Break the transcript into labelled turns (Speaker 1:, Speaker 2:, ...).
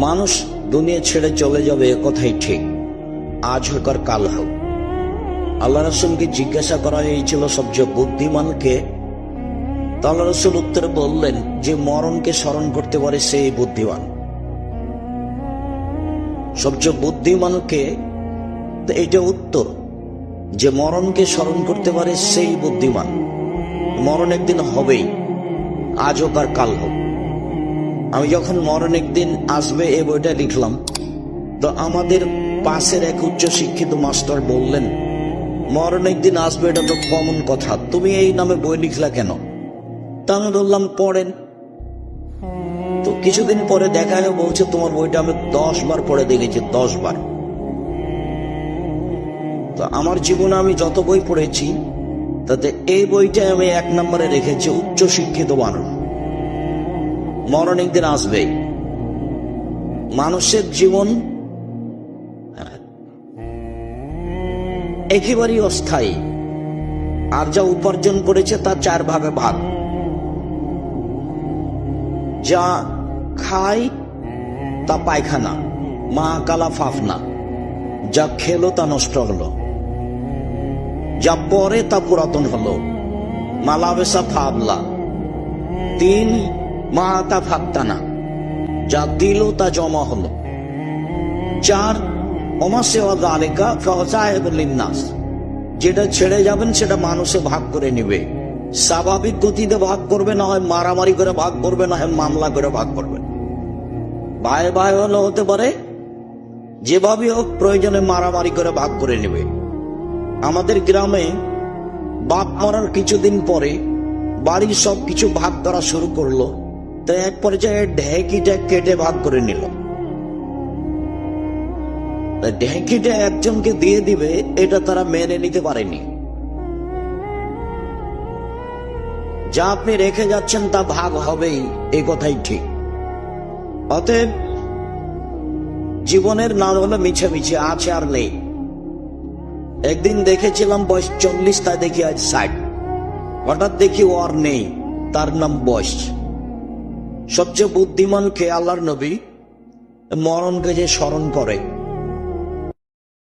Speaker 1: মানুষ দুনিয়া ছেড়ে চলে যাবে এ কথাই ঠিক, আজ হোক আর কাল হোক। আল্লাহ রাসূলকে জিজ্ঞাসা করা হয়েছিল সবচেয়ে বুদ্ধিমানকে, তা আল্লাহ রাসূল উত্তরে বললেন যে মরণকে স্মরণ করতে পারে সেই বুদ্ধিমান। সবচেয়ে বুদ্ধিমানকে, এইটা উত্তর, যে মরণকে স্মরণ করতে পারে সেই বুদ্ধিমান। মরণ একদিন হবেই, আজ হোক আর কাল হোক। আমি যখন মরণ একদিন আসবে এই বইটা লিখলাম, তো আমাদের পাশের এক উচ্চ শিক্ষিত মাস্টার বললেন, মরণ একদিন আসবে এটা তো কমন কথা, তুমি এই নামে বই লিখলা কেন? তা আমি বললাম পড়েন। তো কিছুদিন পরে দেখা হয়ে বলছে তোমার বইটা আমি 10 বার পড়ে দেখেছি, 10 বার। তো আমার জীবনে আমি যত বই পড়েছি তাতে এই বইটা আমি 1 নম্বরে রেখেছি, উচ্চ শিক্ষিত মানুষ। মরণ একদিন আসবেই। মানুষের জীবন একেবারেই অস্থায়ী, আর যা উপার্জন করেছে তার 4 ভাগে ভাগ। যা খায় তা পায়খানা, মা কালা ফাফনা। যা খেলো তা নষ্ট হলো, যা পরে তা পুরাতন হলো, মালাবেসা ফাবলা। 3 মা তা ফাত্তানা, যা দিল তা জমা হলো। 4 অমাসেওয়া গালিকা ফজায়েবুলিন্নাস, যেটা ছেড়ে যাবেন সেটা মানুষে ভাগ করে নিবে। স্বাভাবিক গতিতে ভাগ করবে, না হয় মারামারি করে ভাগ করবে, না হয় মামলা করে ভাগ করবে। ভাই ভাই হলে হতে পারে, যেভাবে হোক প্রয়োজনে মারামারি করে ভাগ করে নেবে। আমাদের গ্রামে বাপ মরার কিছুদিন পরে বাড়ির সব কিছু ভাগ করা শুরু করলো, তো এক পর্যায়ে ঢেঁকিটা কেটে ভাগ করে নিল। ঢেঁকিটা একজনকে দিয়ে দিবে, এটা তারা মেনে নিতে পারেনি। যা আপনি রেখে যাচ্ছেন তা ভাগ হবেই, এই কথাই ঠিক। অতএব জীবনের নাম হলো মিছামিছি, আছে আর নেই। একদিন দেখেছিলাম বয়স 40, তাই দেখি আজ 60। হঠাৎ দেখি ও আর নেই, তার নাম বয়স। সবচেয়ে বুদ্ধিমানকে আল্লাহর নবী মরণকে যে স্মরণ করে,